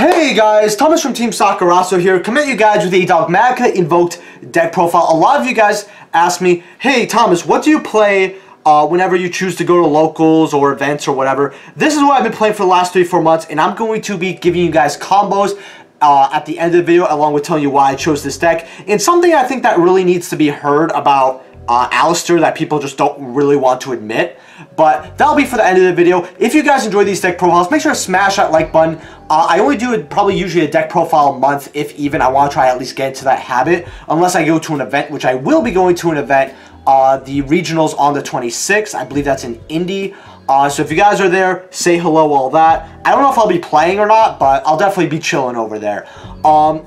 Hey guys, Thomas from Team Sakurazo here, coming at you guys with a Dogmatika Invoked deck profile. A lot of you guys ask me, hey Thomas, what do you play whenever you choose to go to locals or events or whatever? This is what I've been playing for the last 3-4 months, and I'm going to be giving you guys combos at the end of the video, along with telling you why I chose this deck. And something I think that really needs to be heard about Alistair that people just don't really want to admit. But that'll be for the end of the video. If you guys enjoy these deck profiles, make sure to smash that like button. I only do probably usually a deck profile a month, if even. I want to try at least get into that habit, unless I go to an event, which I will be going to an event. The regionals on the 26th. I believe that's in Indy. So if you guys are there, say hello, all that. I don't know if I'll be playing or not, but I'll definitely be chilling over there.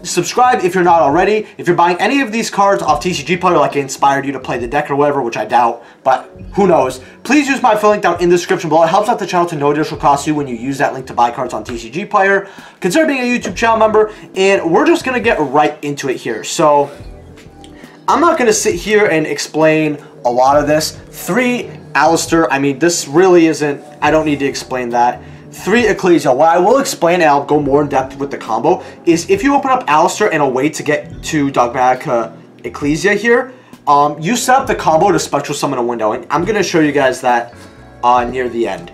Subscribe if you're not already. If you're buying any of these cards off TCG Player, like it inspired you to play the deck or whatever, which I doubt, but who knows. Please use my affiliate link down in the description below. It helps out the channel to no additional cost to you when you use that link to buy cards on TCG Player. Consider being a YouTube channel member, and we're just going to get right into it here. So I'm not going to sit here and explain a lot of this. 3 Alistair, I mean, this really isn't, I don't need to explain that. 3 Ecclesia. What I will explain, and I'll go more in depth with the combo, is if you open up Alistair and a way to get to Dogmatika Ecclesia here, you set up the combo to Spectral Summon a window, and I'm going to show you guys that near the end.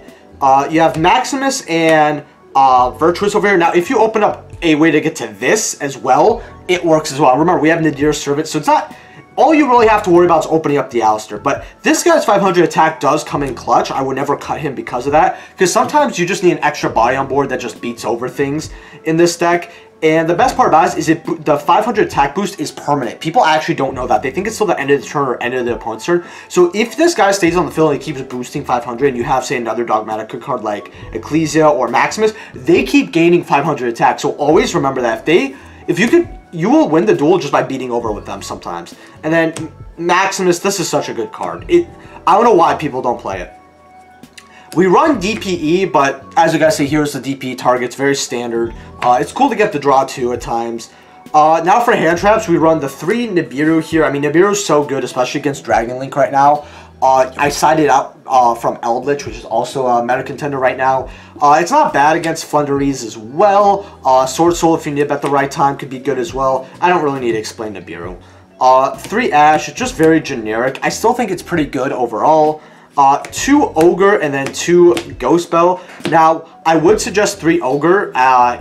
You have Maximus and Virtuous over here. Now, if you open up a way to get to this as well, it works as well. Remember, we have Nadir's Servant, so it's not... All you really have to worry about is opening up the Alistair. But this guy's 500 attack does come in clutch. I would never cut him because of that. Because sometimes you just need an extra body on board that just beats over things in this deck. And the best part about it is the 500 attack boost is permanent. People actually don't know that. They think it's till the end of the turn or end of the opponent's turn. So if this guy stays on the field and he keeps boosting 500, and you have, say, another Dogmatika card like Ecclesia or Maximus, they keep gaining 500 attack. So always remember that. You will win the duel just by beating over with them sometimes. And then Maximus, this is such a good card. I don't know why people don't play it. We run DPE, but as you guys see, here's the DPE target. It's very standard. It's cool to get the draw too at times. Now for hand traps, we run the 3 Nibiru here. I mean, Nibiru's so good, especially against Dragon Link right now. I sided out from Eldritch, which is also a meta contender right now. It's not bad against Flunderies as well. Sword Soul, if you nib at the right time, could be good as well. I don't really need to explain Nibiru. 3 Ash, just very generic. I still think it's pretty good overall. 2 Ogre and then 2 Ghost Bell. Now, I would suggest 3 Ogre.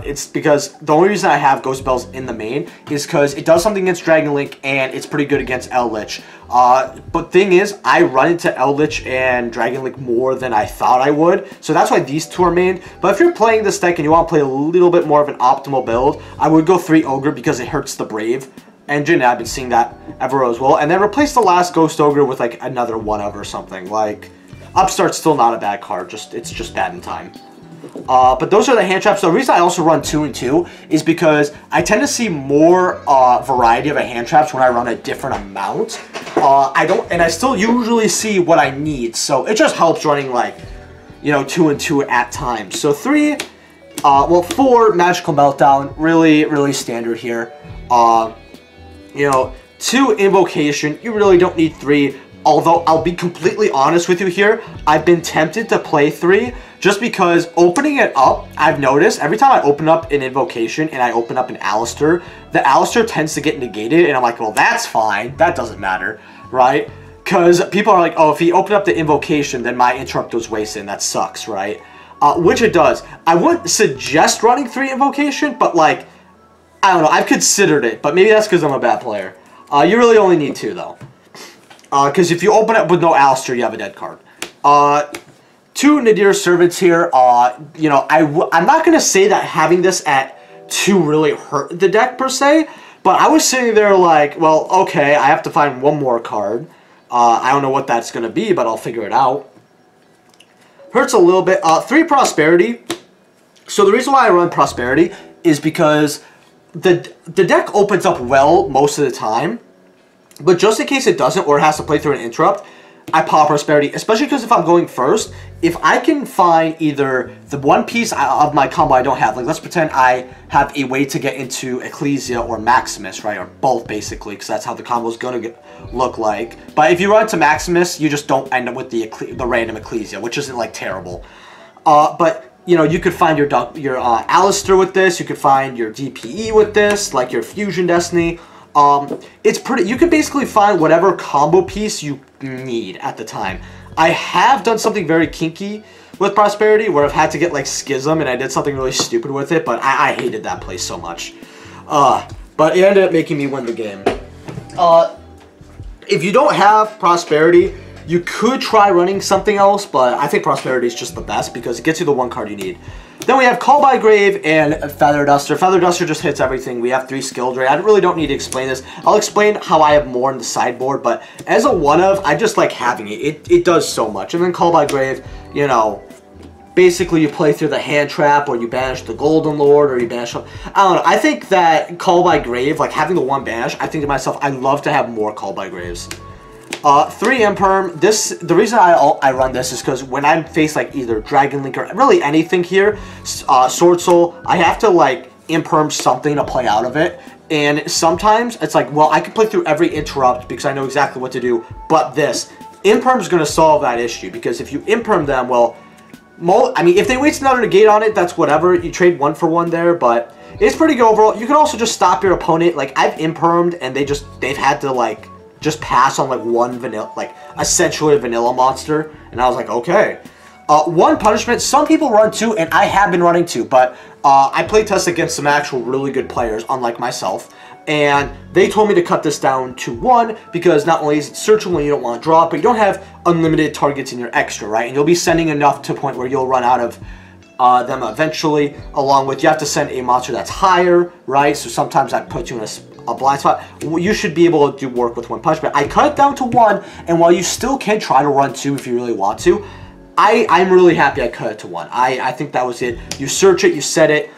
It's because the only reason I have Ghost Bells in the main is because it does something against Dragon Link and it's pretty good against Eldritch. But thing is, I run into Eldritch and Dragon Link more than I thought I would. So that's why these 2 are main. But if you're playing this deck and you want to play a little bit more of an optimal build, I would go 3 Ogre because it hurts the Brave engine, and I've been seeing that everywhere as well. And then replace the last Ghost Ogre with like another 1-of or something. Like Upstart's still not a bad card, it's just bad in time. But those are the hand traps. The reason I also run 2 and 2 is because I tend to see more variety of hand traps when I run a different amount. I still usually see what I need, so it just helps running like, you know, 2 and 2 at times. So 4 Magical Meltdown, really standard here. You know, 2 Invocation, you really don't need 3, although I'll be completely honest with you here, I've been tempted to play 3, just because opening it up, I've noticed, every time I open up an Invocation and I open up an Alistair, the Alistair tends to get negated, and I'm like, well, that's fine, that doesn't matter, right? Because people are like, oh, if you open up the Invocation, then my interrupt goes wasted, and that sucks, right? Which it does. I wouldn't suggest running 3 Invocation, but like, I don't know, I've considered it, but maybe that's because I'm a bad player. You really only need 2, though. Because if you open it with no Alistair, you have a dead card. 2 Nadir's Servants here. You know, I'm not going to say that having this at 2 really hurt the deck, per se. But I was sitting there like, well, okay, I have to find 1 more card. I don't know what that's going to be, but I'll figure it out. Hurts a little bit. 3 Prosperity. So the reason why I run Prosperity is because the deck opens up well most of the time, but just in case it doesn't or it has to play through an interrupt, I pop Prosperity, especially because if I'm going first, if I can find either the one piece of my combo I don't have, like let's pretend I have a way to get into Ecclesia or Maximus, right, or both basically, because that's how the combo is going to look like. But if you run to Maximus, you just don't end up with the random Ecclesia, which isn't like terrible. But you know, you could find your Alistair with this. You could find your DPE with this, like your Fusion Destiny. It's pretty. You could basically find whatever combo piece you need at the time. I have done something very kinky with Prosperity, where I've had to get like Schism, and I did something really stupid with it, but I hated that play so much. But it ended up making me win the game. If you don't have Prosperity, you could try running something else, but I think Prosperity is just the best because it gets you the one card you need. Then we have Call by Grave and Feather Duster. Feather Duster just hits everything. We have 3 skill drain. I really don't need to explain this. I'll explain how I have more in the sideboard, but as a one-of, I just like having it. It does so much. And then Call by Grave, you know, basically you play through the hand trap, or you banish the Golden Lord, or you banish... I don't know. I think that Call by Grave, like having the one banish, I think to myself, I'd love to have more Call by Graves. 3 Imperm. The reason I run this is because when I'm faced like either Dragon Link or really anything here, Sword Soul, I have to like Imperm something to play out of it. And sometimes it's like, well, I can play through every interrupt because I know exactly what to do. But this Imperm is going to solve that issue, because if you Imperm them, well, I mean, if they waste another negate on it, that's whatever. You trade 1 for 1 there, but it's pretty good overall. You can also just stop your opponent. Like I've Impermed and they've had to like just pass on like one vanilla, like essentially a vanilla monster, and I was like, okay. 1 punishment. Some people run 2, and I have been running 2, but I play test against some actual really good players, unlike myself, and they told me to cut this down to 1 because not only is it searchable when you don't want to draw it, but you don't have unlimited targets in your extra, right? And you'll be sending enough to a point where you'll run out of them eventually, along with you have to send a monster that's higher, right? So sometimes that puts you in a blind spot. You should be able to do work with 1 punishment. I cut it down to 1, and while you still can try to run 2 if you really want to, I'm really happy I cut it to 1. I think that was it. You search it, you set it.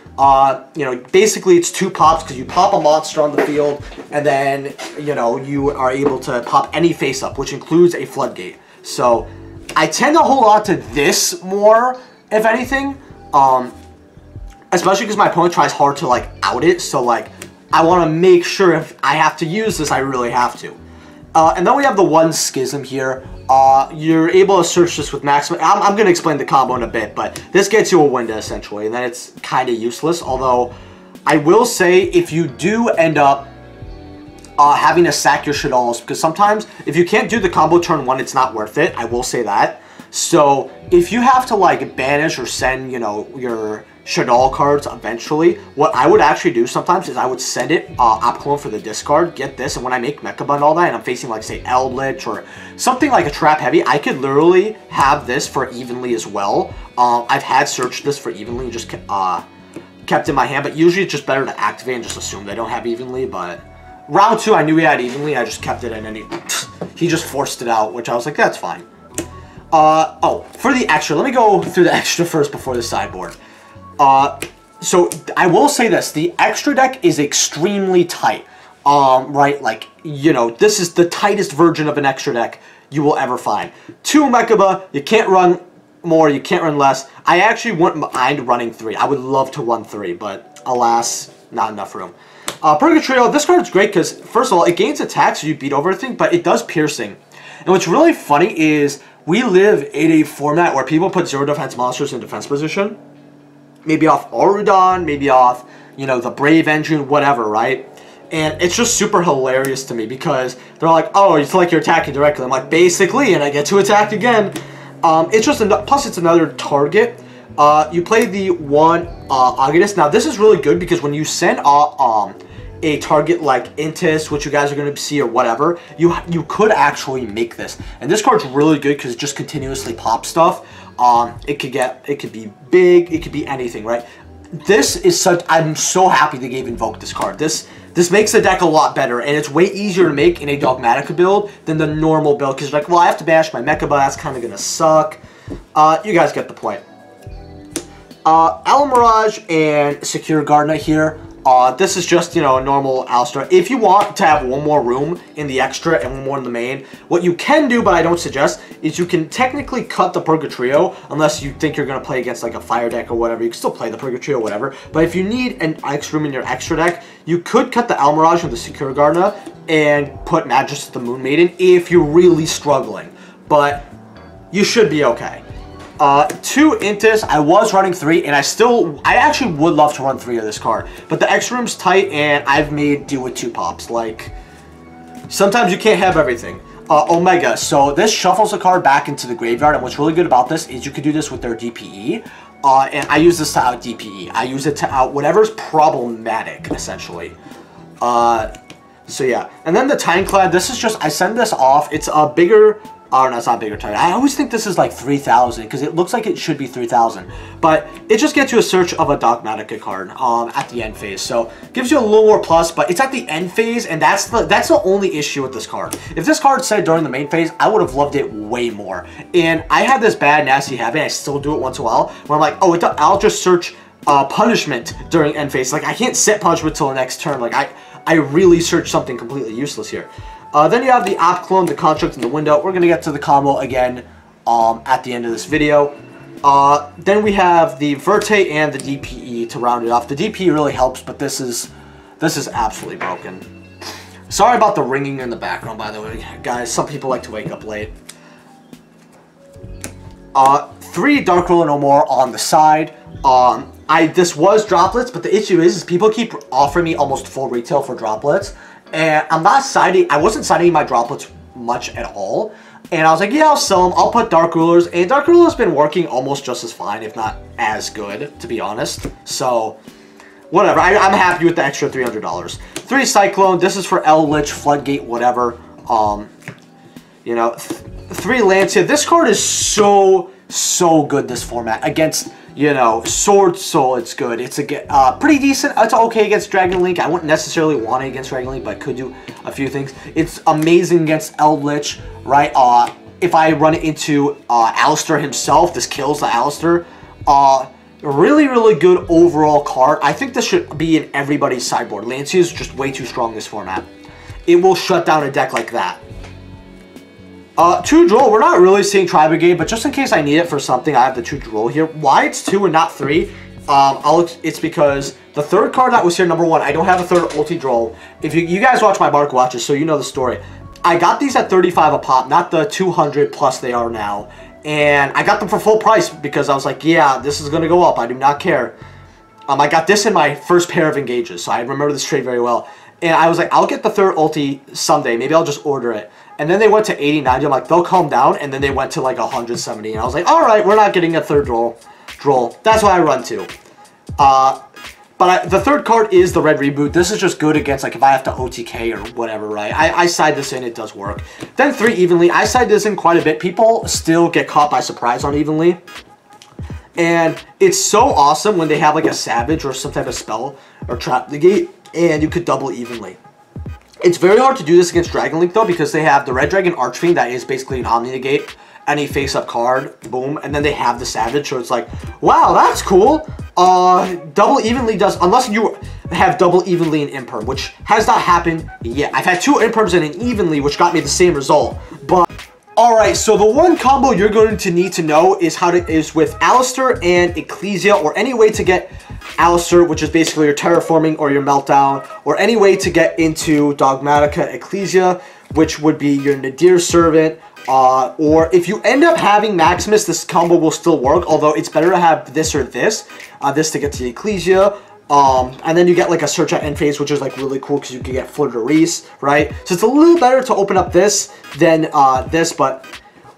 You know, basically it's 2 pops because you pop a monster on the field, and then, you know, you are able to pop any face up, which includes a floodgate. So I tend to hold on to this more, if anything, especially because my opponent tries hard to like out it. So like, I want to make sure if I have to use this, I really have to. And then we have the 1 Schism here. You're able to search this with maximum. I'm going to explain the combo in a bit, but this gets you a window essentially, and then it's kind of useless. Although, I will say if you do end up having to sack your Shaddolls, because sometimes if you can't do the combo turn 1, it's not worth it. I will say that. So if you have to like banish or send, you know, your Shaddol cards eventually, what I would actually do sometimes is I would send it Opclone for the discard, get this, and when I make Mechaba and all that, and I'm facing like say Eldritch or something like a trap heavy, I could literally have this for evenly as well. I've had searched this for evenly and just kept in my hand, but usually it's just better to activate and just assume they don't have evenly. But round 2 I knew he had evenly, I just kept it in, and he just forced it out, which I was like, that's fine. Oh, for the extra, let me go through the extra first before the sideboard. So I will say this, the extra deck is extremely tight, right? Like, you know, this is the tightest version of an extra deck you will ever find. 2 Mechaba, you can't run more, you can't run less. I actually wouldn't mind running 3. I would love to run 3, but alas, not enough room. Purgatrio, this card's great because, first of all, it gains attacks so you beat over everything, but it does piercing. And what's really funny is we live in a format where people put 0 defense monsters in defense position. Maybe off Orudon, maybe off, you know, the Brave Engine, whatever, right? And it's just super hilarious to me because they're like, oh, it's like you're attacking directly. I'm like, basically, and I get to attack again. It's just, plus it's another target. You play the 1 Augustus. Now, this is really good because when you send a target like Intis, which you guys are going to see or whatever, you could actually make this. And this card's really good because it just continuously pops stuff. It could be big, it could be anything, right? This is such, I'm so happy they gave Invoke this card. This makes the deck a lot better, and it's way easier to make in a Dogmatika build than the normal build, because you're like, well, I have to banish my Mechaba, that's kind of going to suck. You guys get the point. Mirage and Secure Gardener here. This is just, you know, a normal Alistair. If you want to have 1 more room in the extra and 1 more in the main, what you can do, but I don't suggest, is you can technically cut the Purgatrio, unless you think you're going to play against like a fire deck or whatever. You can still play the Purgatrio or whatever, but if you need an extra room in your extra deck, you could cut the Mirage and the Secure Gardener and put Magus the Moon Maiden if you're really struggling, but you should be okay. 2 Intis. I was running 3, and I actually would love to run 3 of this card, but the X room's tight, and I've made do with 2 pops. Like, sometimes you can't have everything. Omega. So this shuffles a card back into the graveyard, and what's really good about this is you could do this with their DPE. And I use this to out DPE. I use it to out whatever's problematic, essentially. So yeah. And then the Timeclad, this is just, I send this off. It's a bigger, oh no, it's not bigger time. I always think this is like 3,000 because it looks like it should be 3,000. But it just gets you a search of a Dogmatika card at the end phase. So gives you a little more plus, but it's at the end phase, and that's the only issue with this card. If this card said during the main phase, I would have loved it way more. And I have this bad, nasty habit, I still do it once in a while, where I'm like, oh, I'll just search punishment during end phase. Like, I can't set punishment till the next turn. Like, I really search something completely useless here. Then you have the Op Clone, the Construct, and the Window. We're going to get to the combo again at the end of this video. Then we have the Verte and the DPE to round it off. The DPE really helps, but this is absolutely broken. Sorry about the ringing in the background, by the way, guys. Some people like to wake up late. 3 Dark Ruler No More on the side. This was droplets, but the issue is people keep offering me almost full retail for droplets. And I'm not siding, I wasn't siding my droplets much at all. And I was like, yeah, I'll sell them. I'll put Dark Rulers. And Dark Ruler's been working almost just as fine, if not as good, to be honest. So, whatever. I'm happy with the extra $300. 3 Cyclone. This is for Lich, Floodgate, whatever. You know, 3 Lancia. This card is so good, this format. Against, you know, Sword Soul, it's good. It's pretty decent. It's okay against Dragon Link. I wouldn't necessarily want it against Dragon Link, but I could do a few things. It's amazing against Lich, right? If I run it into Alistair himself, this kills the Alistair. Really, really good overall card. I think this should be in everybody's sideboard. Lancia is just way too strong this format. It will shut down a deck like that. 2 Droll, we're not really seeing Tri-Brigade, but just in case I need it for something, I have the 2 Droll here. Why it's 2 and not 3? It's because the 3rd card that was here, number 1, I don't have a 3rd ulti Droll. If you guys watch my Mark Watches, so you know the story. I got these at 35 a pop, not the 200 plus they are now. And I got them for full price because I was like, yeah, this is going to go up. I do not care. I got this in my first pair of engages, so I remember this trade very well. And I was like, I'll get the 3rd ulti someday. Maybe I'll just order it. And then they went to 80, 90. I'm like, they'll calm down. And then they went to like 170. And I was like, all right, we're not getting a 3rd Droll. That's why I run 2. But the 3rd card is the Red Reboot. This is just good against, like, if I have to OTK or whatever, right? I side this in. It does work. Then 3 Evenly. I side this in quite a bit. People still get caught by surprise on Evenly. And it's so awesome when they have, like, a Savage or some type of spell or Trap the Gate. And you could double Evenly. It's very hard to do this against Dragon Link, though, because they have the Red Dragon Archfiend that is basically an Omni-Negate. Any face-up card, boom, and then they have the Savage, so it's like, wow, that's cool. Double Evenly does, unless you have double Evenly in Imperm, which has not happened yet. I've had 2 Imperms and an Evenly, which got me the same result, but... Alright, so the one combo you're going to need to know is with Alistair and Ecclesia, or any way to get Alistair, which is basically your Terraforming or your Meltdown, or any way to get into Dogmatika Ecclesia, which would be your Nadir Servant, or if you end up having Maximus, this combo will still work, although it's better to have this or this, this to get to the Ecclesia. And then you get like a search at end phase, which is like really cool because you can get Fleur-de-Lis, right? So it's a little better to open up this than this, but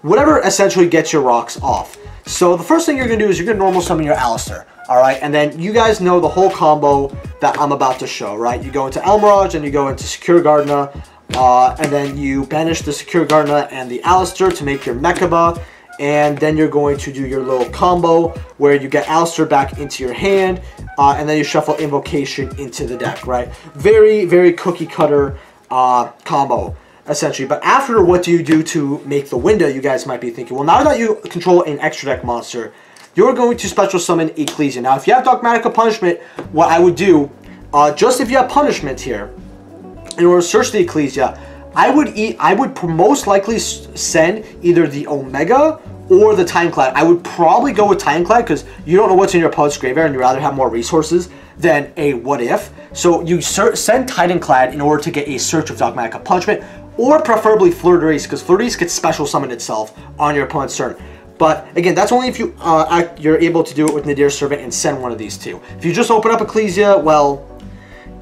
whatever essentially gets your rocks off. So the first thing you're going to do is you're going to normal summon your Alistair, alright? And then you guys know the whole combo that I'm about to show, right? You go into Elmirage and you go into Secure Gardener, and then you banish the Secure Gardener and the Alistair to make your Mechaba. And then you're going to do your little combo where you get Alistair back into your hand, and then you shuffle Invocation into the deck, right? Very, very cookie cutter combo, essentially. But after, what do you do to make the window, you guys might be thinking? Well, now that you control an extra deck monster, you're going to special summon Ecclesia. Now, if you have Dogmatika Punishment, what I would do, just if you have Punishment here, in order to search the Ecclesia, I would most likely send either the Omega or the Timeclad. I would probably go with Timeclad because you don't know what's in your opponent's graveyard and you'd rather have more resources than a what if. So you send Titanclad in order to get a search of Dogmatika Punishment, or preferably Fleur-de-Lis, because Fleur-de-Lis gets special summon itself on your opponent's turn. But again, that's only if you're able to do it with Nadir Servant and send one of these two. If you just open up Ecclesia, well,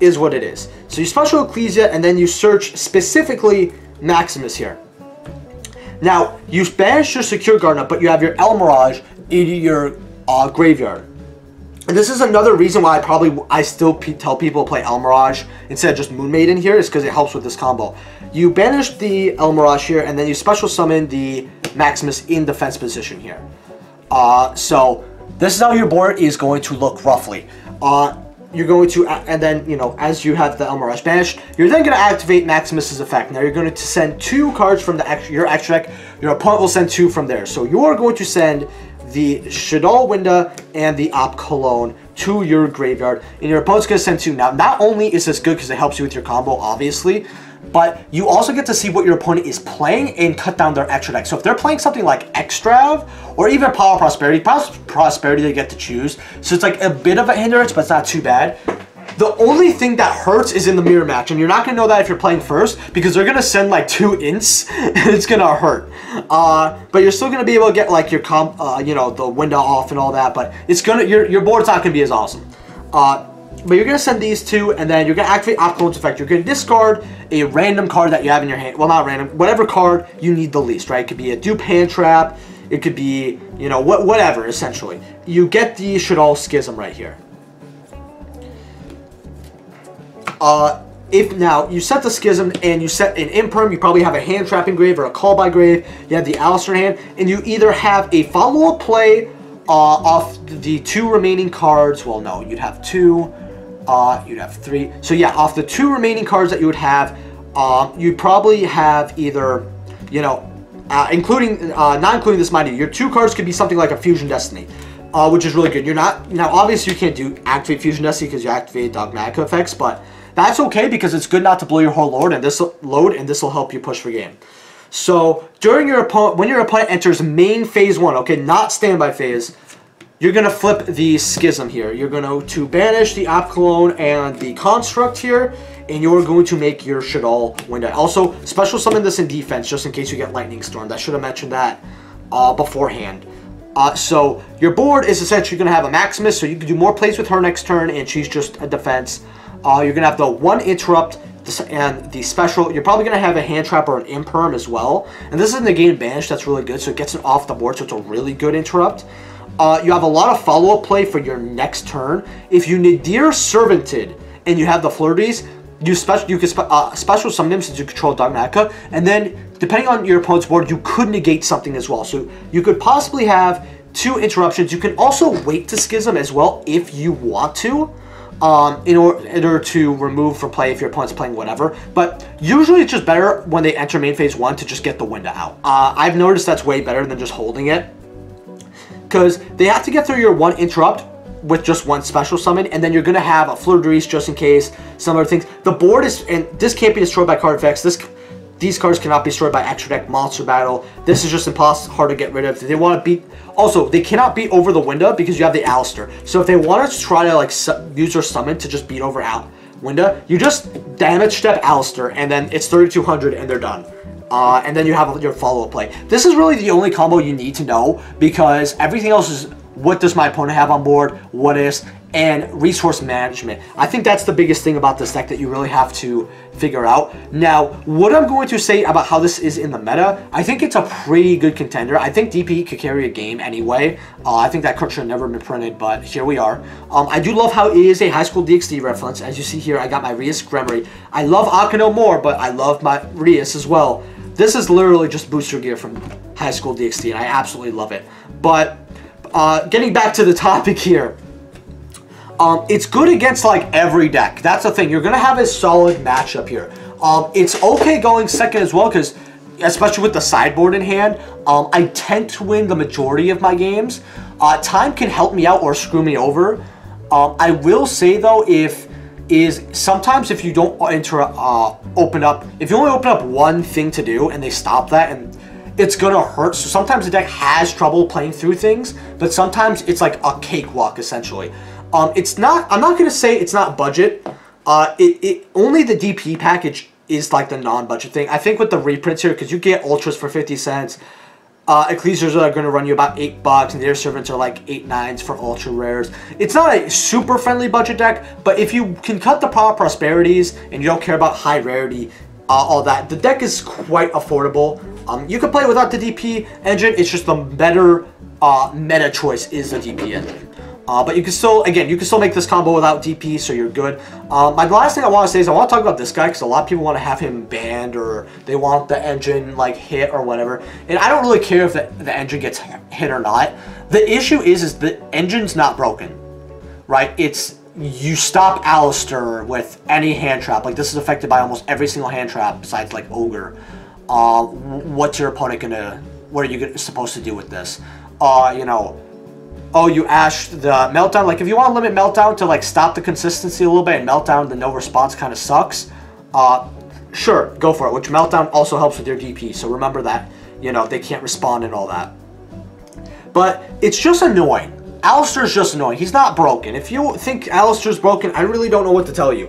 is what it is. So you special Ecclesia, and then you search specifically Maximus here. Now, you banish your Secure Garden, but you have your El Mirage in your graveyard. And this is another reason why I still tell people to play El Mirage instead of just Moon Maiden here, is because it helps with this combo. You banish the El Mirage here, and then you special summon the Maximus in defense position here. So this is how your board is going to look roughly. You're going to, and then, you know, as you have the El Mirage banished, you're then going to activate Maximus's effect. Now you're going to send 2 cards from your extra deck. Your opponent will send 2 from there. So you are going to send the Shaddoll Winda and the Op Cologne to your graveyard, and your opponent's going to send 2. Now, not only is this good because it helps you with your combo, obviously, but you also get to see what your opponent is playing and cut down their extra deck. So if they're playing something like Extrav or even Power Prosperity they get to choose. So it's like a bit of a hindrance, but it's not too bad. The only thing that hurts is in the mirror match, and you're not going to know that if you're playing first because they're going to send like 2 ints and it's going to hurt. But you're still going to be able to get like your you know, the window off and all that, but it's going to, your board's not going to be as awesome. But you're going to send these 2, and then you're going to activate Op Cologne's effect. You're going to discard a random card that you have in your hand. Well, not random. Whatever card you need the least, right? It could be a dupe hand trap. It could be, you know, whatever, essentially. You get the Shaddoll Schism right here. If now you set the Schism and you set an Imperm, you probably have a hand trap engrave or a call by grave. You have the Alistair hand, and you either have a follow-up play off the 2 remaining cards. Well, no, you'd have 2. You'd have 3. So yeah, off the 2 remaining cards that you would have, you'd probably have either, you know, not including this Mighty, your 2 cards could be something like a Fusion Destiny, which is really good. You're not, now obviously you can't do activate Fusion Destiny because you activate Dogmatika effects, but that's okay because it's good not to blow your whole load, and this will help you push for game. So during when your opponent enters main phase 1, okay, not standby phase, you're going to flip the Schism here. You're going to banish the Op Cologne and the Construct here, and you're going to make your Shaddoll Winda. Also, special summon this in defense just in case you get Lightning Storm. I should have mentioned that beforehand. So your board is essentially going to have a Maximus, so you can do more plays with her next turn, and she's just a defense. You're going to have the 1 Interrupt, and the special, you're probably going to have a hand trap or an Imperm as well. And this is in the game banish, that's really good, so it gets it off the board, so it's a really good interrupt. You have a lot of follow-up play for your next turn. If you Nadir Servanted and you have the Flirties, you can special summon them since you control Dogmatika, and then depending on your opponent's board, you could negate something as well. So you could possibly have 2 interruptions. You can also wait to Schism as well if you want to. In order to remove from play if your opponent's playing whatever. But usually it's just better when they enter main phase 1 to just get the window out. I've noticed that's way better than just holding it, because they have to get through your 1 interrupt with just 1 special summon, and then you're going to have a Fleur-de-Lis just in case, some other things. The board is, and this can't be destroyed by card effects. These cards cannot be destroyed by extra deck monster battle. This is just impossible, hard to get rid of. If they want to beat, also they cannot beat over the window because you have the Alistair. So if they want to try to like use their summon to just beat over window, you just damage step Alistair, and then it's 3200 and they're done. And then you have your follow-up play. This is really the only combo you need to know, because everything else is what does my opponent have on board, what is, and resource management. I think that's the biggest thing about this deck that you really have to figure out. Now, what I'm going to say about how this is in the meta, I think it's a pretty good contender. I think DP could carry a game anyway. I think that card should have never been printed, but here we are. I do love how it is a High School DxD reference. As you see here, I got my Rias Gremory. I love Akano more, but I love my Rias as well. This is literally just booster gear from High School DxD, and I absolutely love it. But getting back to the topic here, it's good against like every deck. That's the thing. You're going to have a solid matchup here. It's okay going second as well, because especially with the sideboard in hand, I tend to win the majority of my games. Time can help me out or screw me over. I will say though, sometimes if you don't open up, if you only open up one thing to do and they stop that, and it's gonna hurt. So sometimes the deck has trouble playing through things, but sometimes it's like a cakewalk essentially. It's not, I'm not gonna say it's not budget. Only the DP package is like the non-budget thing. I think with the reprints here, because you get ultras for 50 cents, Ecclesias are going to run you about $8, and the Air Servants are like 8-9s for ultra rares. It's not a super friendly budget deck, but if you can cut the power prosperities and you don't care about high rarity, all that, the deck is quite affordable. You can play without the DP engine. It's just the better meta choice is the DP engine. But you can still, again, you can still make this combo without DP, so you're good. My last thing I want to say is I want to talk about this guy, because a lot of people want to have him banned, or they want the engine, like, hit or whatever. And I don't really care if the engine gets hit or not. The issue is the engine's not broken, right? It's, you stop Alistair with any hand trap. Like, this is affected by almost every single hand trap besides, like, Ogre. What's your opponent gonna, what are you supposed to do with this? You know, oh, you ashed the Meltdown. Like, if you want to limit Meltdown to, like, stop the consistency a little bit, and Meltdown, the no response kind of sucks, sure, go for it. Which Meltdown also helps with your DP, so remember that, you know, they can't respond and all that. But it's just annoying. Alistair's just annoying. He's not broken. If you think Alistair's broken, I really don't know what to tell you.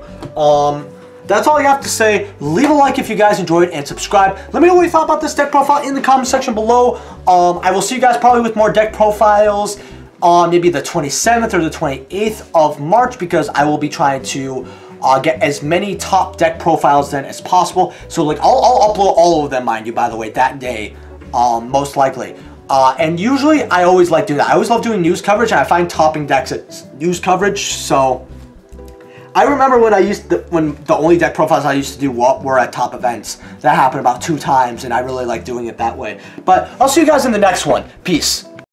That's all I have to say. Leave a like if you guys enjoyed, and subscribe. Let me know what you thought about this deck profile in the comment section below. I will see you guys probably with more deck profiles on maybe the 27th or the 28th of March, because I will be trying to get as many top deck profiles then as possible. So, like, I'll upload all of them, mind you, by the way, that day, most likely. And usually I always like doing that. I always love doing news coverage, and I find topping decks at news coverage. So I remember when when the only deck profiles I used to do were at top events. That happened about 2 times, and I really like doing it that way. But I'll see you guys in the next one. Peace.